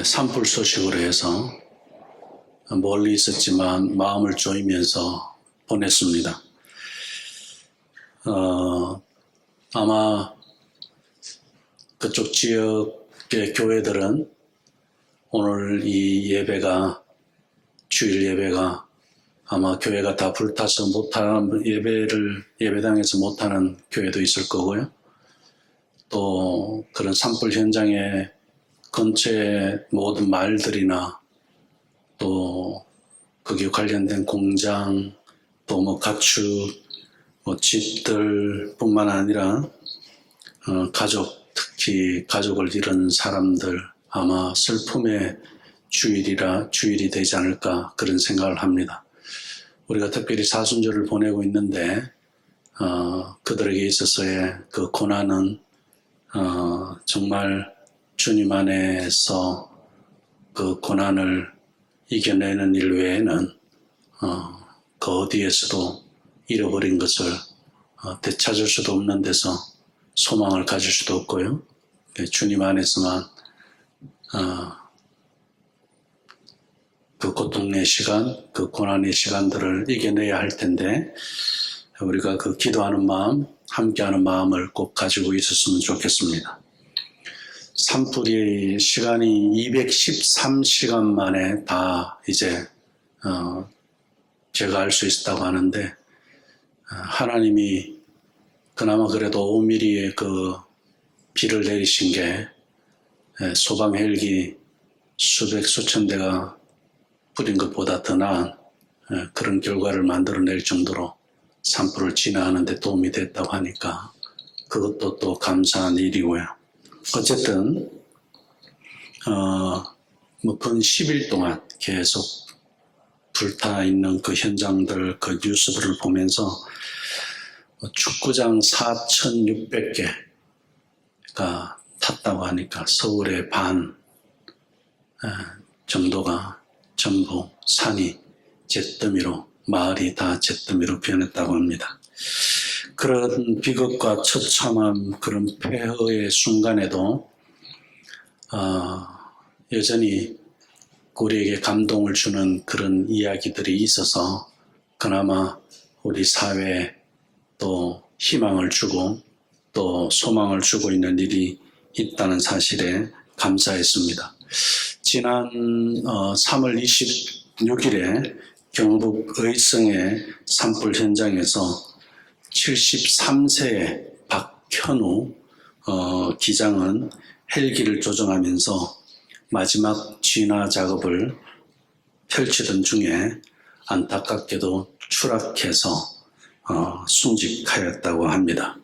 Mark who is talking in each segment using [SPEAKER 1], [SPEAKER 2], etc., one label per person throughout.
[SPEAKER 1] 산불 소식으로 해서 멀리 있었지만 마음을 조이면서 보냈습니다. 아마 그쪽 지역의 교회들은 오늘 이 예배가, 주일 예배가 아마 교회가 다 불타서 못하는 예배당에서 못하는 교회도 있을 거고요. 또 그런 산불 현장에 근처의 모든 마을들이나 또 거기 관련된 공장, 또 뭐 가축, 집들 뿐만 아니라 가족, 특히 가족을 잃은 사람들 아마 슬픔의 주일이 되지 않을까 그런 생각을 합니다. 우리가 특별히 사순절을 보내고 있는데 그들에게 있어서의 그 고난은 정말 주님 안에서 그 고난을 이겨내는 일 외에는 그 어디에서도 잃어버린 것을 되찾을 수도 없는 데서 소망을 가질 수도 없고요. 주님 안에서만 그 고통의 시간, 그 고난의 시간들을 이겨내야 할 텐데 우리가 그 기도하는 마음, 함께하는 마음을 꼭 가지고 있었으면 좋겠습니다. 산불이 시간이 213시간 만에 다 이제 제가 알 수 있다고 하는데 하나님이 그나마 그래도 5mm의 그 비를 내리신 게 소방 헬기 수백 수천 대가 뿌린 것보다 더 나은 그런 결과를 만들어낼 정도로 산불을 진화하는 데 도움이 됐다고 하니까 그것도 또 감사한 일이고요. 어쨌든 근 10일 동안 계속 불타 있는 그 현장들, 그 뉴스들을 보면서 축구장 4,600개가 탔다고 하니까 서울의 반 정도가 전부 산이 잿더미로, 마을이 다 잿더미로 변했다고 합니다. 그런 비극과 처참한 그런 폐허의 순간에도 여전히 우리에게 감동을 주는 그런 이야기들이 있어서 그나마 우리 사회에 또 희망을 주고 또 소망을 주고 있는 일이 있다는 사실에 감사했습니다. 지난 3월 26일에 경북 의성의 산불 현장에서 73세의 박현우 기장은 헬기를 조종하면서 마지막 진화 작업을 펼치던 중에 안타깝게도 추락해서 순직하였다고 합니다.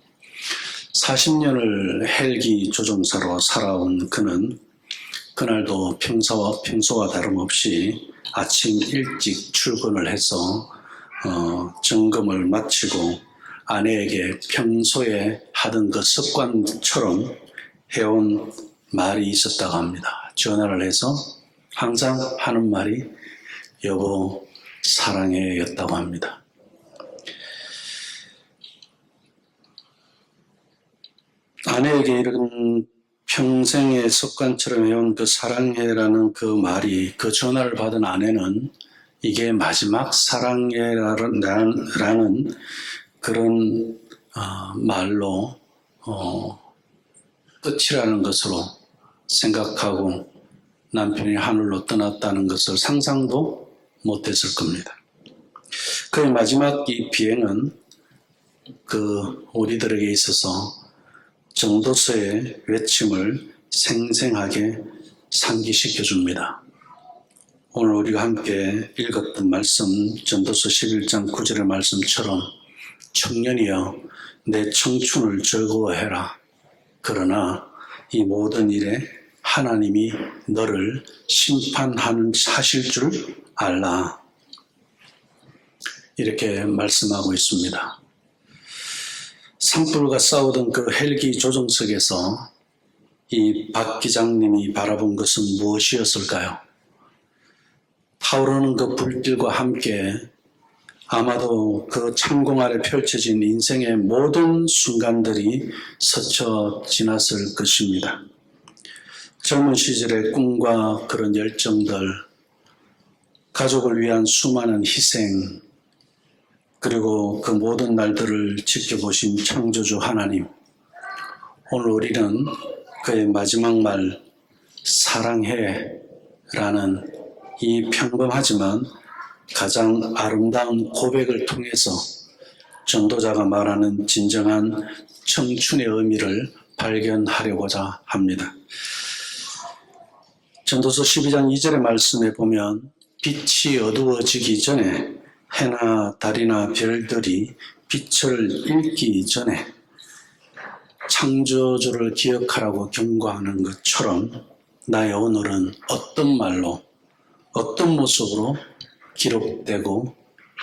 [SPEAKER 1] 40년을 헬기 조종사로 살아온 그는 그날도 평소와 다름없이 아침 일찍 출근을 해서 점검을 마치고 아내에게 평소에 하던 그 습관처럼 해온 말이 있었다고 합니다. 전화를 해서 항상 하는 말이 여보 사랑해 였다고 합니다. 아내에게 이런 평생의 습관처럼 해온 그 사랑해라는 그 말이, 그 전화를 받은 아내는 이게 마지막 사랑해라는 그런 말로 끝이라는 것으로 생각하고 남편이 하늘로 떠났다는 것을 상상도 못했을 겁니다. 그의 마지막 이 비행은 그 우리들에게 있어서 전도서의 외침을 생생하게 상기시켜 줍니다. 오늘 우리가 함께 읽었던 말씀, 전도서 11장 9절의 말씀처럼 청년이여 내 청춘을 즐거워해라. 그러나 이 모든 일에 하나님이 너를 심판하실 줄 알라. 이렇게 말씀하고 있습니다. 산불과 싸우던 그 헬기 조종석에서 이 박 기장님이 바라본 것은 무엇이었을까요? 타오르는 그 불길과 함께 아마도 그 창공 아래 펼쳐진 인생의 모든 순간들이 스쳐 지났을 것입니다. 젊은 시절의 꿈과 그런 열정들, 가족을 위한 수많은 희생, 그리고 그 모든 날들을 지켜보신 창조주 하나님, 오늘 우리는 그의 마지막 말 사랑해 라는 이 평범하지만 가장 아름다운 고백을 통해서 전도자가 말하는 진정한 청춘의 의미를 발견하려고자 합니다. 전도서 12장 2절의 말씀에 보면 빛이 어두워지기 전에 해나 달이나 별들이 빛을 잃기 전에 창조주를 기억하라고 경고하는 것처럼 나의 오늘은 어떤 말로, 어떤 모습으로 기록되고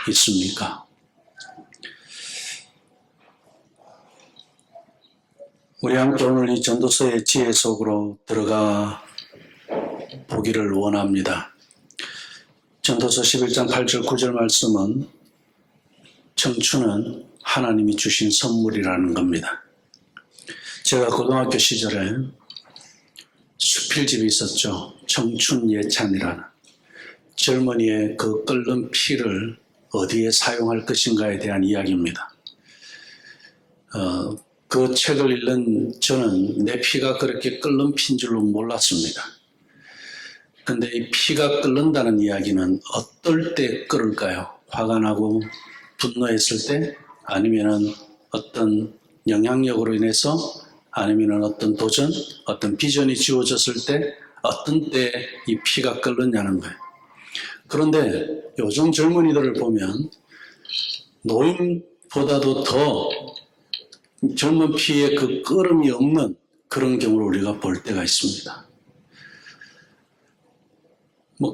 [SPEAKER 1] 있습니까? 우리 함께 오늘 이 전도서의 지혜 속으로 들어가 보기를 원합니다. 전도서 11장 8절 9절 말씀은 청춘은 하나님이 주신 선물이라는 겁니다. 제가 고등학교 시절에 수필집이 있었죠. 청춘 예찬이라는. 젊은이의 그 끓는 피를 어디에 사용할 것인가에 대한 이야기입니다. 그 책을 읽는 저는 내 피가 그렇게 끓는 피인 줄로 몰랐습니다. 근데 이 피가 끓는다는 이야기는 어떨 때 끓을까요? 화가 나고 분노했을 때? 아니면은 어떤 영향력으로 인해서? 아니면은 어떤 도전? 어떤 비전이 지워졌을 때? 어떤 때 이 피가 끓느냐는 거예요. 그런데 요즘 젊은이들을 보면 노인보다도 더 젊은 피에 그 끓음이 없는 그런 경우를 우리가 볼 때가 있습니다.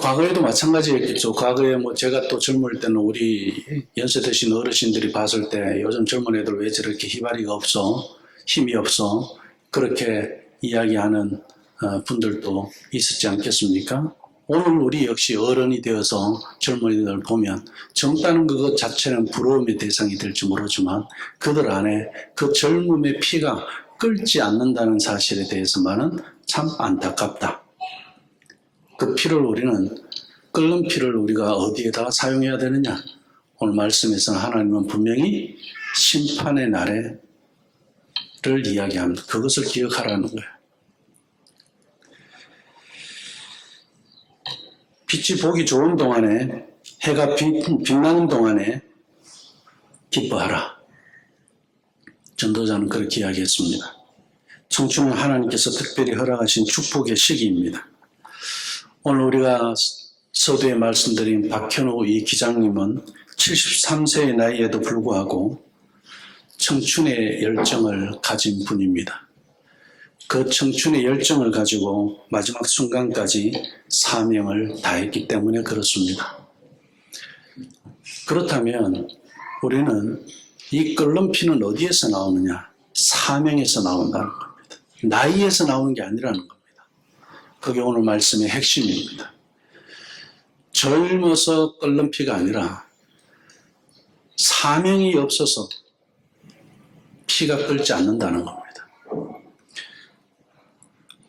[SPEAKER 1] 과거에도 마찬가지였겠죠. 과거에 제가 또 젊을 때는 우리 연세 드신 어르신들이 봤을 때 요즘 젊은 애들 왜 저렇게 희발이가 없어? 힘이 없어? 그렇게 이야기하는 분들도 있었지 않겠습니까? 오늘 우리 역시 어른이 되어서 젊은이들 보면 젊다는 것 자체는 부러움의 대상이 될지 모르지만 그들 안에 그 젊음의 피가 끓지 않는다는 사실에 대해서만은 참 안타깝다. 그 피를 우리는 끓는 피를 우리가 어디에다가 사용해야 되느냐? 오늘 말씀에서는 하나님은 분명히 심판의 날에를 이야기합니다. 그것을 기억하라는 거예요. 빛이 보기 좋은 동안에, 해가 빛나는 동안에 기뻐하라. 전도자는 그렇게 이야기했습니다. 청춘은 하나님께서 특별히 허락하신 축복의 시기입니다. 오늘 우리가 서두에 말씀드린 박현우 이 기장님은 73세의 나이에도 불구하고 청춘의 열정을 가진 분입니다. 그 청춘의 열정을 가지고 마지막 순간까지 사명을 다했기 때문에 그렇습니다. 그렇다면 우리는 이 끓는 피는 어디에서 나오느냐? 사명에서 나온다는 겁니다. 나이에서 나오는 게 아니라는 겁니다. 그게 오늘 말씀의 핵심입니다. 젊어서 끓는 피가 아니라 사명이 없어서 피가 끓지 않는다는 겁니다.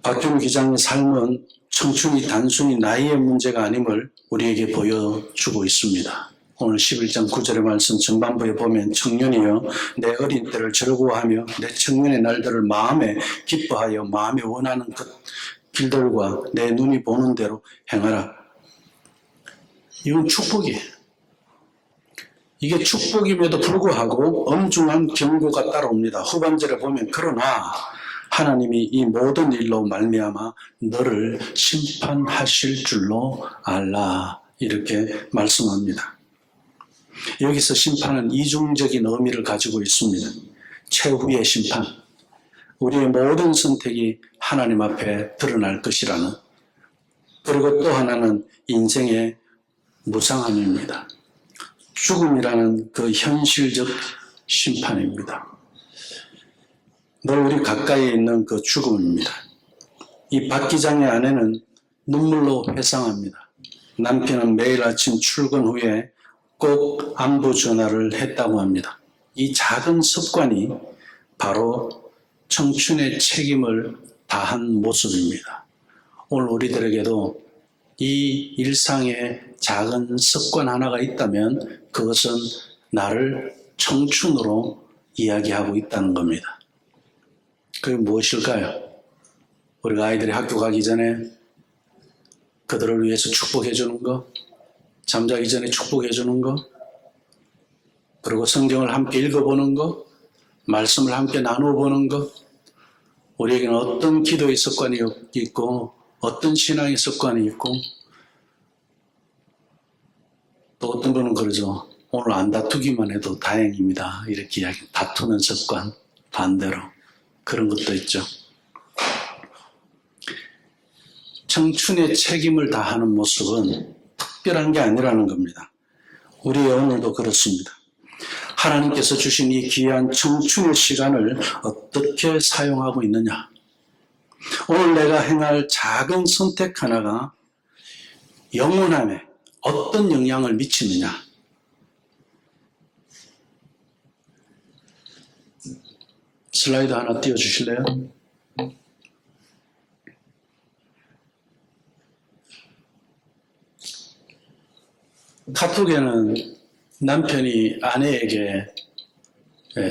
[SPEAKER 1] 박준우 기장의 삶은 청춘이 단순히 나이의 문제가 아님을 우리에게 보여주고 있습니다. 오늘 11장 9절의 말씀 전반부에 보면 청년이여 내 어린 때를 즐거워하며 내 청년의 날들을 마음에 기뻐하여 마음에 원하는 그 길들과 내 눈이 보는 대로 행하라. 이건 축복이에요. 이게 축복임에도 불구하고 엄중한 경고가 따라옵니다. 후반절에 보면 그러나 하나님이 이 모든 일로 말미암아 너를 심판하실 줄로 알라. 이렇게 말씀합니다. 여기서 심판은 이중적인 의미를 가지고 있습니다. 최후의 심판. 우리의 모든 선택이 하나님 앞에 드러날 것이라는, 그리고 또 하나는 인생의 무상함입니다. 죽음이라는 그 현실적 심판입니다. 늘 우리 가까이에 있는 그 죽음입니다. 이 박 기장의 아내는 눈물로 회상합니다. 남편은 매일 아침 출근 후에 꼭 안부 전화를 했다고 합니다. 이 작은 습관이 바로 청춘의 책임을 다한 모습입니다. 오늘 우리들에게도 이 일상의 작은 습관 하나가 있다면 그것은 나를 청춘으로 이야기하고 있다는 겁니다. 그게 무엇일까요? 우리가 아이들이 학교 가기 전에 그들을 위해서 축복해 주는 거, 잠자기 전에 축복해 주는 거, 그리고 성경을 함께 읽어보는 거, 말씀을 함께 나누어 보는 거, 우리에게는 어떤 기도의 습관이 있고 어떤 신앙의 습관이 있고 또 어떤 분은 그러죠. 오늘 안 다투기만 해도 다행입니다. 이렇게 이야기, 다투는 습관, 반대로 그런 것도 있죠. 청춘의 책임을 다하는 모습은 특별한 게 아니라는 겁니다. 우리의 오늘도 그렇습니다. 하나님께서 주신 이 귀한 청춘의 시간을 어떻게 사용하고 있느냐? 오늘 내가 행할 작은 선택 하나가 영원함에 어떤 영향을 미치느냐? 슬라이드 하나 띄워주실래요? 카톡에는 남편이 아내에게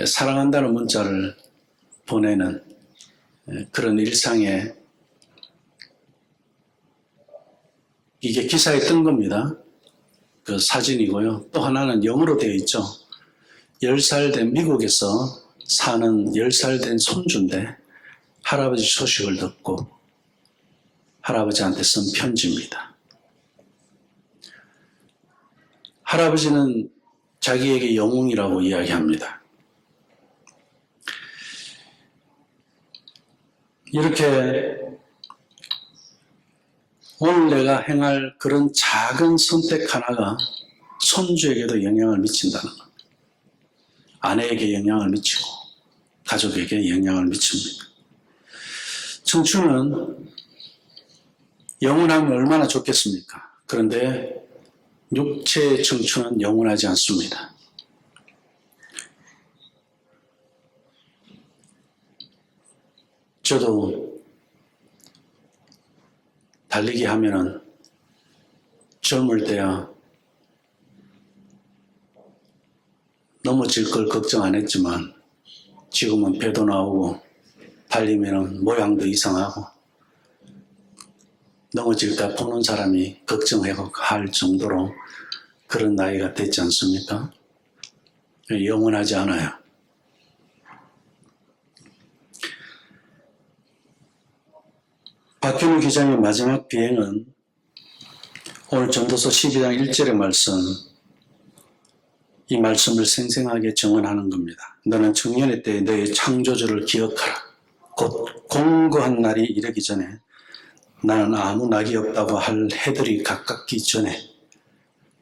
[SPEAKER 1] 사랑한다는 문자를 보내는 그런 일상에 이게 기사에 뜬 겁니다. 그 사진이고요. 또 하나는 영어로 되어 있죠. 10살 된 미국에서 사는 10살 된 손주인데 할아버지 소식을 듣고 할아버지한테 쓴 편지입니다. 할아버지는 자기에게 영웅이라고 이야기합니다. 이렇게 오늘 내가 행할 그런 작은 선택 하나가 손주에게도 영향을 미친다는 것. 아내에게 영향을 미치고 가족에게 영향을 미칩니다. 청춘은 영원하면 얼마나 좋겠습니까? 그런데 육체의 청춘은 영원하지 않습니다. 저도 달리기 하면은 젊을 때야 넘어질 걸 걱정 안 했지만 지금은 배도 나오고 달리면은 모양도 이상하고 넘어질까 보는 사람이 걱정하고 할 정도로 그런 나이가 됐지 않습니까? 영원하지 않아요. 박균우 기자의 마지막 비행은 오늘 전도서 12장 1절의 말씀, 이 말씀을 생생하게 정언하는 겁니다. 너는 청년의 때에 너의 창조주를 기억하라. 곧 공고한 날이 이르기 전에 나는 아무 낙이 없다고 할 해들이 가깝기 전에,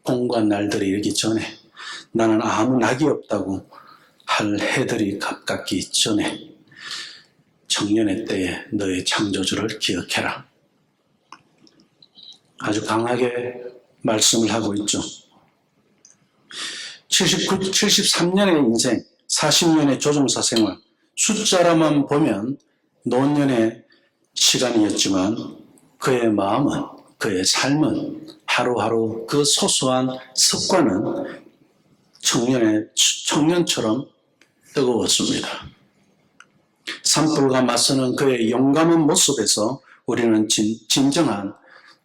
[SPEAKER 1] 공고한 날들이 이르기 전에 나는 아무 낙이 없다고 할 해들이 가깝기 전에 청년의 때에 너의 창조주를 기억해라. 아주 강하게 말씀을 하고 있죠. 73년의 인생, 40년의 조종사 생활, 숫자로만 보면 노년의 시간이었지만 그의 마음은, 그의 삶은 하루하루 그 소소한 습관은 청년처럼 뜨거웠습니다. 산불과 맞서는 그의 용감한 모습에서 우리는 진정한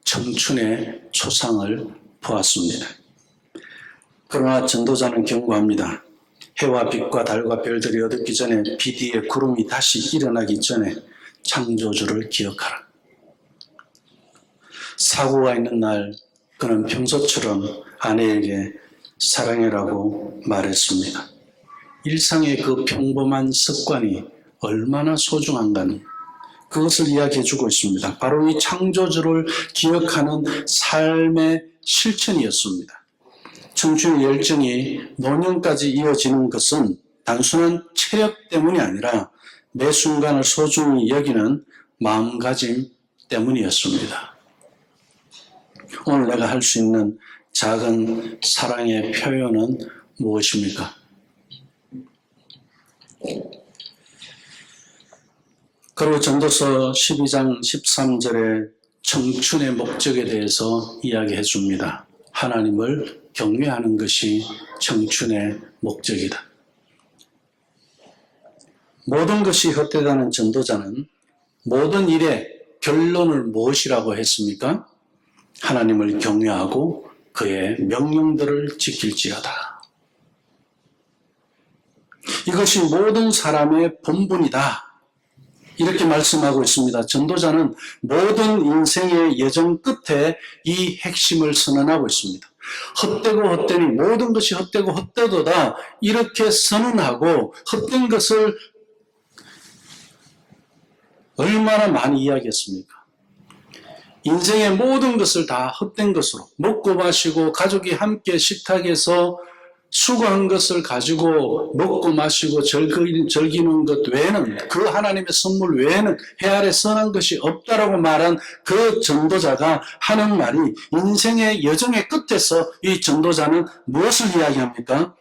[SPEAKER 1] 청춘의 초상을 보았습니다. 그러나 전도자는 경고합니다. 해와 빛과 달과 별들이 어둡기 전에 비 뒤에 구름이 다시 일어나기 전에 창조주를 기억하라. 사고가 있는 날 그는 평소처럼 아내에게 사랑해라고 말했습니다. 일상의 그 평범한 습관이 얼마나 소중한가는 그것을 이야기해주고 있습니다. 바로 이 창조주를 기억하는 삶의 실천이었습니다. 청춘의 열정이 노년까지 이어지는 것은 단순한 체력 때문이 아니라 매 순간을 소중히 여기는 마음가짐 때문이었습니다. 오늘 내가 할 수 있는 작은 사랑의 표현은 무엇입니까? 그리고 전도서 12장 13절에 청춘의 목적에 대해서 이야기해 줍니다. 하나님을 경외하는 것이 청춘의 목적이다. 모든 것이 헛되다는 전도자는 모든 일의 결론을 무엇이라고 했습니까? 하나님을 경외하고 그의 명령들을 지킬지어다. 이것이 모든 사람의 본분이다. 이렇게 말씀하고 있습니다. 전도자는 모든 인생의 여정 끝에 이 핵심을 선언하고 있습니다. 헛되고 헛되니 모든 것이 헛되고 헛되도다. 이렇게 선언하고 헛된 것을 얼마나 많이 이야기했습니까? 인생의 모든 것을 다 헛된 것으로 먹고 마시고 가족이 함께 식탁에서 수고한 것을 가지고 먹고 마시고 즐기는 것 외에는, 그 하나님의 선물 외에는 해 아래 선한 것이 없다라고 말한 그 전도자가 하는 말이, 인생의 여정의 끝에서 이 전도자는 무엇을 이야기합니까?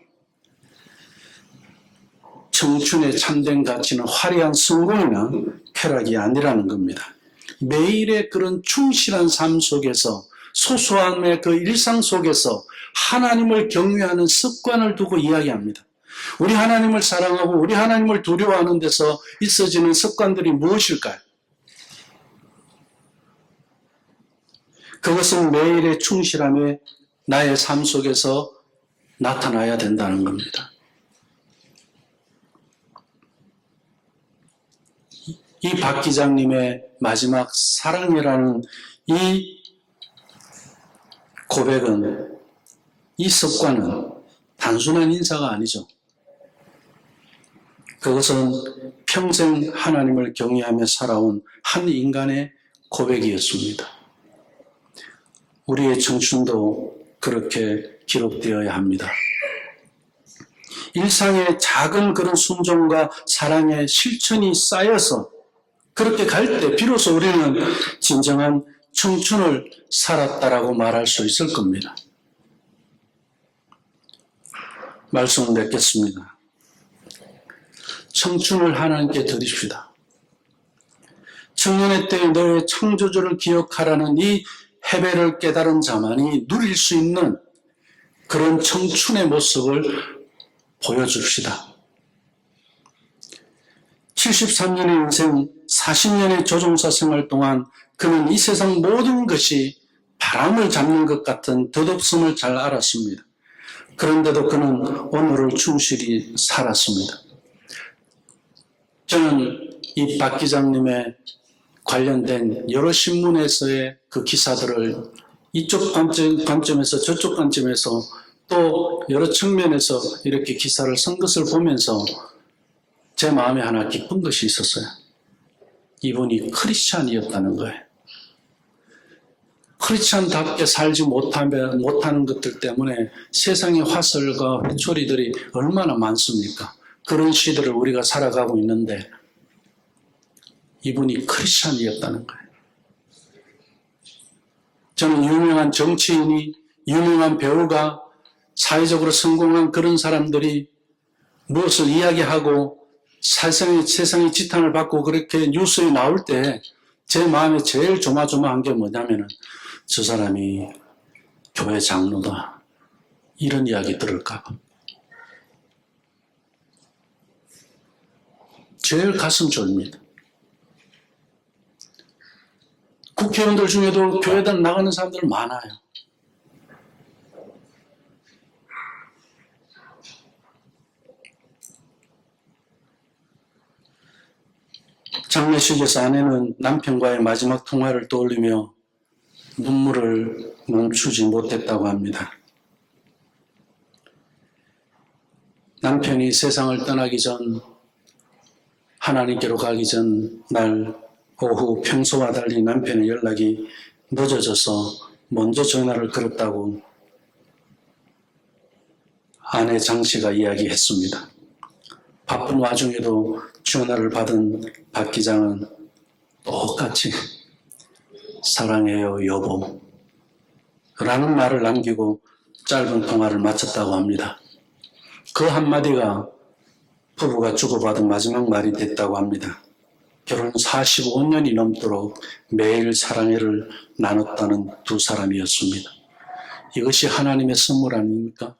[SPEAKER 1] 청춘의 참된 가치는 화려한 성공이나 쾌락이 아니라는 겁니다. 매일의 그런 충실한 삶 속에서, 소소함의 그 일상 속에서 하나님을 경외하는 습관을 두고 이야기합니다. 우리 하나님을 사랑하고 우리 하나님을 두려워하는 데서 있어지는 습관들이 무엇일까요? 그것은 매일의 충실함에 나의 삶 속에서 나타나야 된다는 겁니다. 이 박 기장님의 마지막 사랑이라는 이 고백은, 이 습관은 단순한 인사가 아니죠. 그것은 평생 하나님을 경외하며 살아온 한 인간의 고백이었습니다. 우리의 청춘도 그렇게 기록되어야 합니다. 일상의 작은 그런 순종과 사랑의 실천이 쌓여서 그렇게 갈 때 비로소 우리는 진정한 청춘을 살았다라고 말할 수 있을 겁니다. 말씀을 맺겠습니다. 청춘을 하나님께 드립시다. 청년의 때에 너의 창조주를 기억하라는 이 해배를 깨달은 자만이 누릴 수 있는 그런 청춘의 모습을 보여줍시다. 73년의 인생, 40년의 조종사 생활 동안 그는 이 세상 모든 것이 바람을 잡는 것 같은 덧없음을 잘 알았습니다. 그런데도 그는 오늘을 충실히 살았습니다. 저는 이 박 기장님의 관련된 여러 신문에서의 그 기사들을 이쪽 관점에서 저쪽 관점에서 또 여러 측면에서 이렇게 기사를 쓴 것을 보면서 제 마음에 하나 깊은 것이 있었어요. 이분이 크리스찬이었다는 거예요. 크리스찬답게 살지 못하는 것들 때문에 세상의 화설과 회초리들이 얼마나 많습니까? 그런 시대를 우리가 살아가고 있는데 이분이 크리스찬이었다는 거예요. 저는 유명한 정치인이, 유명한 배우가, 사회적으로 성공한 그런 사람들이 무엇을 이야기하고 세상의 지탄을 받고 그렇게 뉴스에 나올 때 제 마음에 제일 조마조마한 게 뭐냐면은, 저 사람이 교회 장로다, 이런 이야기 들을까 봐. 제일 가슴 졸립니다. 국회의원들 중에도 교회당 나가는 사람들 많아요. 장례식에서 아내는 남편과의 마지막 통화를 떠올리며 눈물을 멈추지 못했다고 합니다. 남편이 세상을 떠나기 전, 하나님께로 가기 전 날 오후 평소와 달리 남편의 연락이 늦어져서 먼저 전화를 걸었다고 아내 장 씨가 이야기했습니다. 바쁜 와중에도 전화를 받은 박 기장은 똑같이 사랑해요 여보 라는 말을 남기고 짧은 통화를 마쳤다고 합니다. 그 한마디가 부부가 주고받은 마지막 말이 됐다고 합니다. 결혼 45년이 넘도록 매일 사랑해를 나눴다는 두 사람이었습니다. 이것이 하나님의 선물 아닙니까?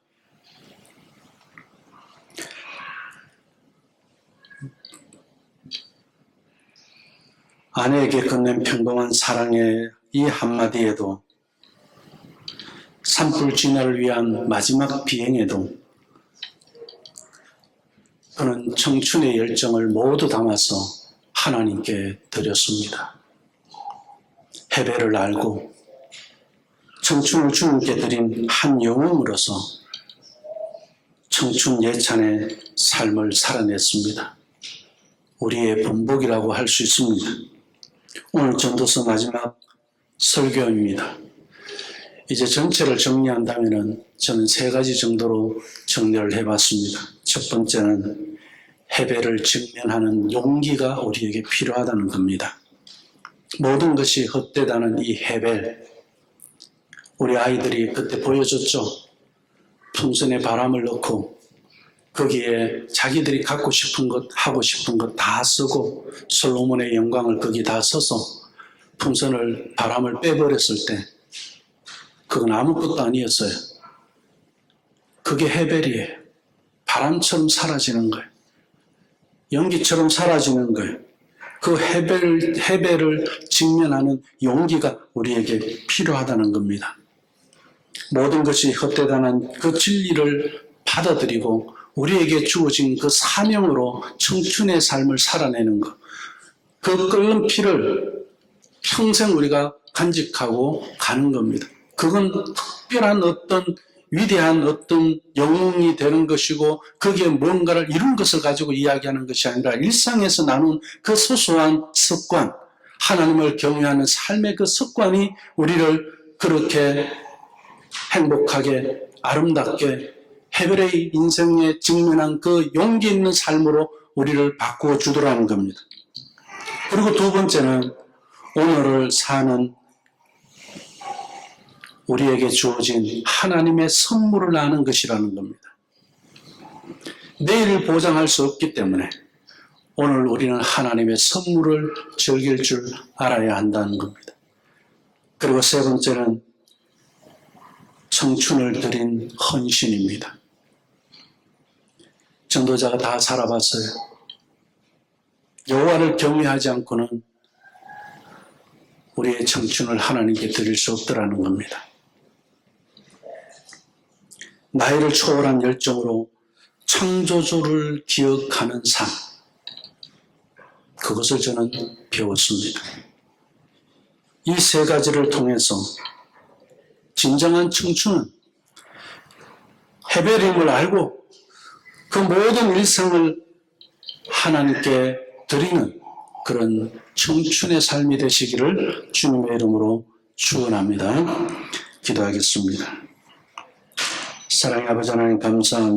[SPEAKER 1] 아내에게 건넨 평범한 사랑의 이 한마디에도, 산불 진화를 위한 마지막 비행에도 그는 청춘의 열정을 모두 담아서 하나님께 드렸습니다. 헤벨을 알고 청춘을 주님께 드린 한 영웅으로서 청춘 예찬의 삶을 살아냈습니다. 우리의 본복이라고 할 수 있습니다. 오늘 전도서 마지막 설교입니다. 이제 전체를 정리한다면 저는 3가지 정도로 정리를 해봤습니다. 첫 번째는 헤벨을 직면하는 용기가 우리에게 필요하다는 겁니다. 모든 것이 헛되다는 이 헤벨, 우리 아이들이 그때 보여줬죠. 풍선에 바람을 넣고 거기에 자기들이 갖고 싶은 것, 하고 싶은 것 다 쓰고 솔로몬의 영광을 거기 다 써서 풍선을, 바람을 빼버렸을 때 그건 아무것도 아니었어요. 그게 헤벨이에요. 바람처럼 사라지는 거예요. 연기처럼 사라지는 거예요. 그 헤벨을 직면하는 용기가 우리에게 필요하다는 겁니다. 모든 것이 헛되다는 그 진리를 받아들이고 우리에게 주어진 그 사명으로 청춘의 삶을 살아내는 것, 그 끓는 피를 평생 우리가 간직하고 가는 겁니다. 그건 특별한 어떤 위대한 어떤 영웅이 되는 것이고 거기에 뭔가를 이룬 것을 가지고 이야기하는 것이 아니라 일상에서 나눈 그 소소한 습관, 하나님을 경외하는 삶의 그 습관이 우리를 그렇게 행복하게 아름답게 헤벨의 인생에 직면한 그 용기 있는 삶으로 우리를 바꾸어 주더라는 겁니다. 그리고 두 번째는 오늘을 사는 우리에게 주어진 하나님의 선물을 아는 것이라는 겁니다. 내일을 보장할 수 없기 때문에 오늘 우리는 하나님의 선물을 즐길 줄 알아야 한다는 겁니다. 그리고 세 번째는 청춘을 드린 헌신입니다. 전도자가 다 살아봤어요. 여호와를 경외하지 않고는 우리의 청춘을 하나님께 드릴 수 없더라는 겁니다. 나이를 초월한 열정으로 창조주를 기억하는 삶, 그것을 저는 배웠습니다. 이 3가지를 통해서 진정한 청춘은 헤벨임을 알고 그 모든 일상을 하나님께 드리는 그런 청춘의 삶이 되시기를 주님의 이름으로 축원합니다. 기도하겠습니다. 사랑의 아버지 하나님 감사합니다.